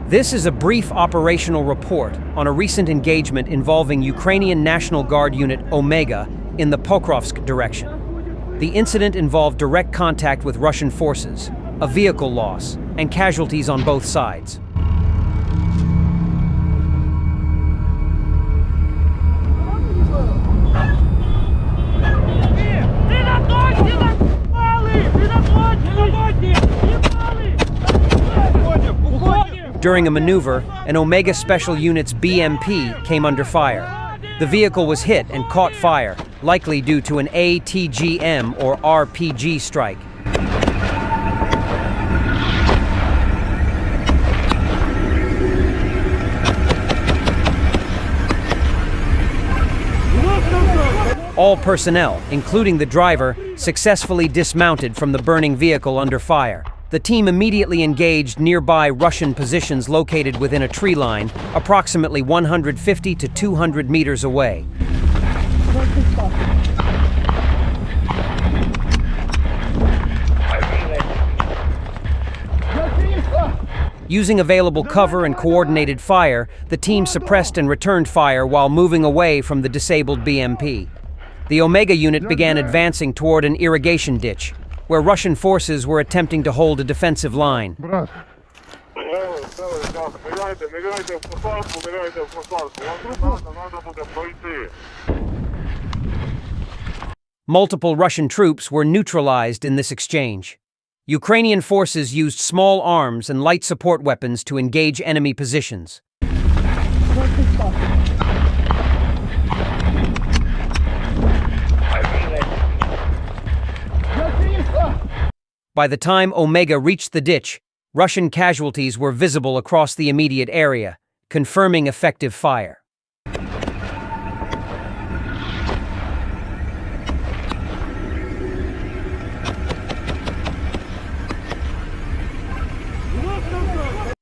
This is a brief operational report on a recent engagement involving Ukrainian National Guard unit Omega in the Pokrovsk direction. The incident involved direct contact with Russian forces, a vehicle loss, and casualties on both sides. During a maneuver, an Omega Special Units BMP came under fire. The vehicle was hit and caught fire, likely due to an ATGM or RPG strike. All personnel, including the driver, successfully dismounted from the burning vehicle under fire. The team immediately engaged nearby Russian positions located within a tree line, approximately 150 to 200 meters away. Using available cover and coordinated fire, the team suppressed and returned fire while moving away from the disabled BMP. The Omega unit began advancing toward an irrigation ditch, where Russian forces were attempting to hold a defensive line. Multiple Russian troops were neutralized in this exchange. Ukrainian forces used small arms and light support weapons to engage enemy positions. By the time Omega reached the ditch, Russian casualties were visible across the immediate area, confirming effective fire.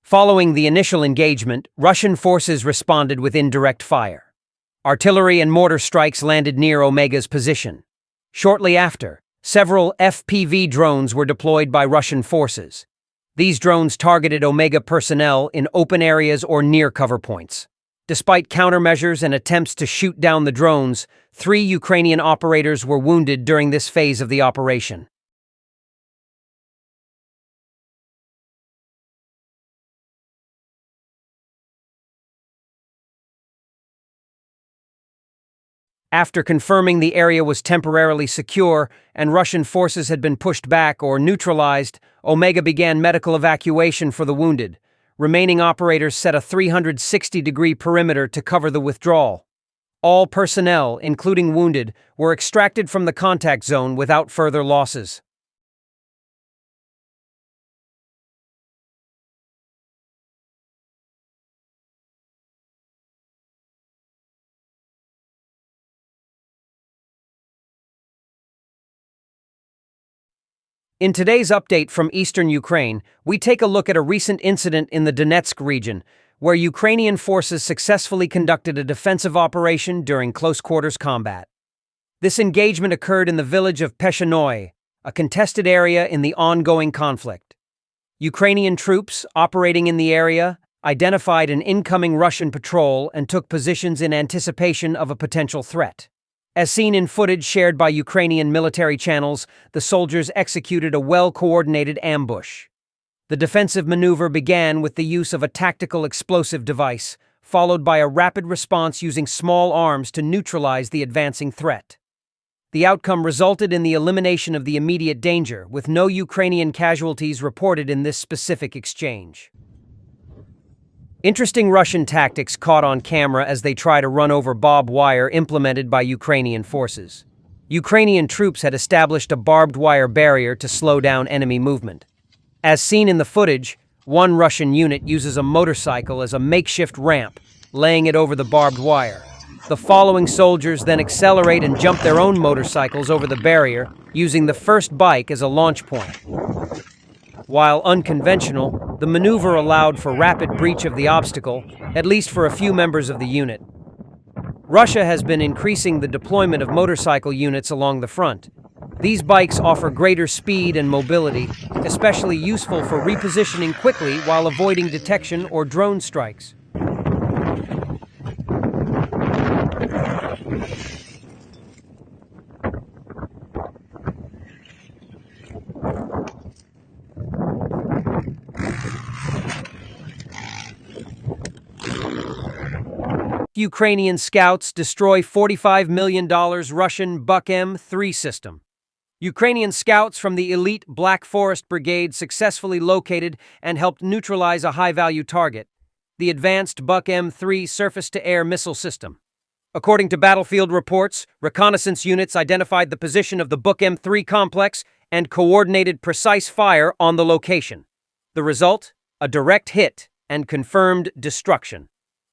Following the initial engagement, Russian forces responded with indirect fire. Artillery and mortar strikes landed near Omega's position. Shortly after, several FPV drones were deployed by Russian forces. These drones targeted Omega personnel in open areas or near cover points. Despite countermeasures and attempts to shoot down the drones, 3 Ukrainian operators were wounded during this phase of the operation. After confirming the area was temporarily secure and Russian forces had been pushed back or neutralized, Omega began medical evacuation for the wounded. Remaining operators set a 360-degree perimeter to cover the withdrawal. All personnel, including wounded, were extracted from the contact zone without further losses. In today's update from eastern Ukraine, we take a look at a recent incident in the Donetsk region, where Ukrainian forces successfully conducted a defensive operation during close-quarters combat. This engagement occurred in the village of Peschanoye, a contested area in the ongoing conflict. Ukrainian troops operating in the area identified an incoming Russian patrol and took positions in anticipation of a potential threat. As seen in footage shared by Ukrainian military channels, the soldiers executed a well-coordinated ambush. The defensive maneuver began with the use of a tactical explosive device, followed by a rapid response using small arms to neutralize the advancing threat. The outcome resulted in the elimination of the immediate danger, with no Ukrainian casualties reported in this specific exchange. Interesting Russian tactics caught on camera as they try to run over barbed wire implemented by Ukrainian forces. Ukrainian troops had established a barbed wire barrier to slow down enemy movement. As seen in the footage, one Russian unit uses a motorcycle as a makeshift ramp, laying it over the barbed wire. The following soldiers then accelerate and jump their own motorcycles over the barrier, using the first bike as a launch point. While unconventional, the maneuver allowed for rapid breach of the obstacle, at least for a few members of the unit. Russia has been increasing the deployment of motorcycle units along the front. These bikes offer greater speed and mobility, especially useful for repositioning quickly while avoiding detection or drone strikes. Ukrainian scouts destroy $45 million Russian Buk M3 system. Ukrainian scouts from the elite Black Forest Brigade successfully located and helped neutralize a high-value target, the advanced Buk M3 surface-to-air missile system. According to battlefield reports, reconnaissance units identified the position of the Buk M3 complex and coordinated precise fire on the location. The result? A direct hit and confirmed destruction.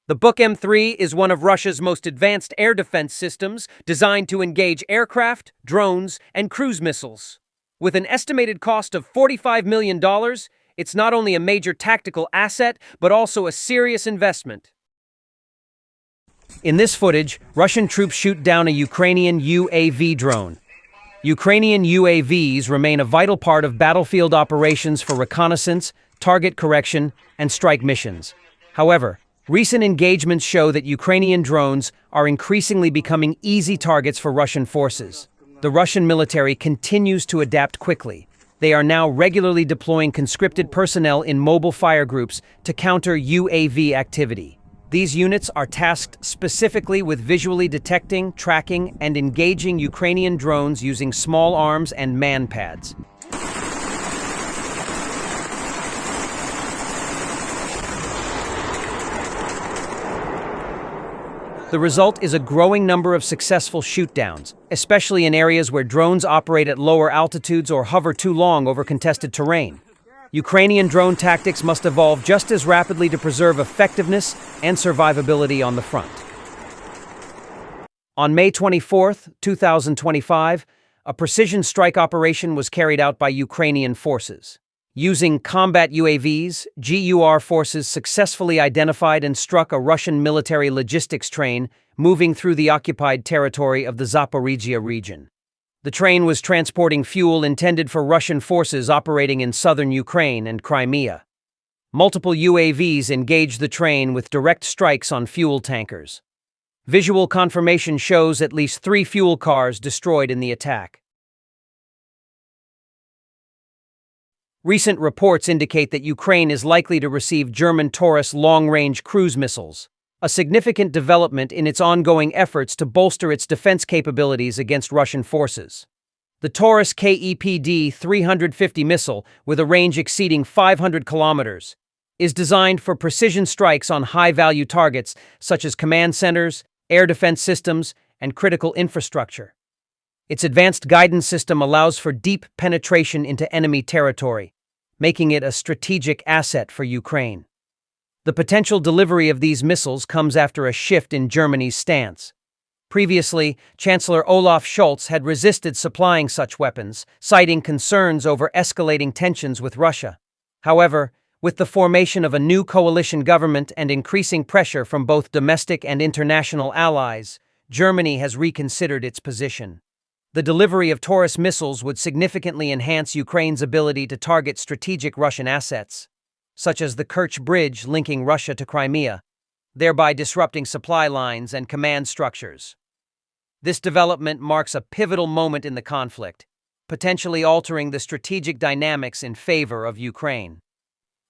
The Buk M3 is one of Russia's most advanced air defense systems, designed to engage aircraft, drones, and cruise missiles. With an estimated cost of $45 million, it's not only a major tactical asset, but also a serious investment. In this footage, Russian troops shoot down a Ukrainian UAV drone. Ukrainian UAVs remain a vital part of battlefield operations for reconnaissance, target correction, and strike missions. However, recent engagements show that Ukrainian drones are increasingly becoming easy targets for Russian forces. The Russian military continues to adapt quickly. They are now regularly deploying conscripted personnel in mobile fire groups to counter UAV activity. These units are tasked specifically with visually detecting, tracking, and engaging Ukrainian drones using small arms and man-pads. The result is a growing number of successful shootdowns, especially in areas where drones operate at lower altitudes or hover too long over contested terrain. Ukrainian drone tactics must evolve just as rapidly to preserve effectiveness and survivability on the front. On May 24, 2025, a precision strike operation was carried out by Ukrainian forces. Using combat UAVs, GUR forces successfully identified and struck a Russian military logistics train moving through the occupied territory of the Zaporizhia region. The train was transporting fuel intended for Russian forces operating in southern Ukraine and Crimea. Multiple UAVs engaged the train with direct strikes on fuel tankers. Visual confirmation shows at least 3 fuel cars destroyed in the attack. Recent reports indicate that Ukraine is likely to receive German Taurus long-range cruise missiles, a significant development in its ongoing efforts to bolster its defense capabilities against Russian forces. The Taurus KEPD-350 missile, with a range exceeding 500 kilometers, is designed for precision strikes on high-value targets such as command centers, air defense systems, and critical infrastructure. Its advanced guidance system allows for deep penetration into enemy territory, making it a strategic asset for Ukraine. The potential delivery of these missiles comes after a shift in Germany's stance. Previously, Chancellor Olaf Scholz had resisted supplying such weapons, citing concerns over escalating tensions with Russia. However, with the formation of a new coalition government and increasing pressure from both domestic and international allies, Germany has reconsidered its position. The delivery of Taurus missiles would significantly enhance Ukraine's ability to target strategic Russian assets, such as the Kerch Bridge linking Russia to Crimea, thereby disrupting supply lines and command structures. This development marks a pivotal moment in the conflict, potentially altering the strategic dynamics in favor of Ukraine.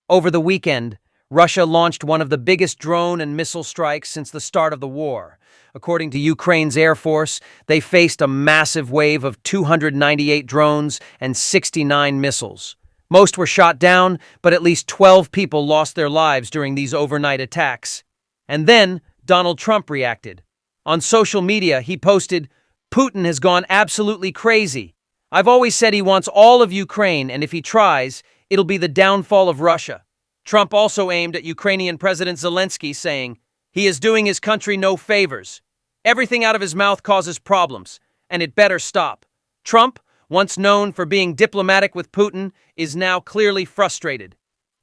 Over the weekend, Russia launched one of the biggest drone and missile strikes since the start of the war. According to Ukraine's Air Force, they faced a massive wave of 298 drones and 69 missiles. Most were shot down, but at least 12 people lost their lives during these overnight attacks. And then Donald Trump reacted. On social media, he posted, "Putin has gone absolutely crazy. I've always said he wants all of Ukraine, and if he tries, it'll be the downfall of Russia." Trump also aimed at Ukrainian President Zelensky, saying, "He is doing his country no favors. Everything out of his mouth causes problems, and it better stop." Trump, once known for being diplomatic with Putin, is now clearly frustrated.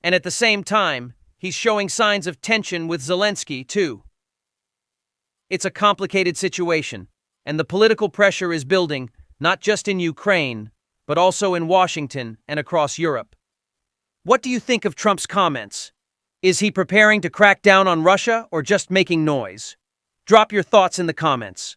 And at the same time, he's showing signs of tension with Zelensky, too. It's a complicated situation, and the political pressure is building, not just in Ukraine, but also in Washington and across Europe. What do you think of Trump's comments? Is he preparing to crack down on Russia or just making noise? Drop your thoughts in the comments.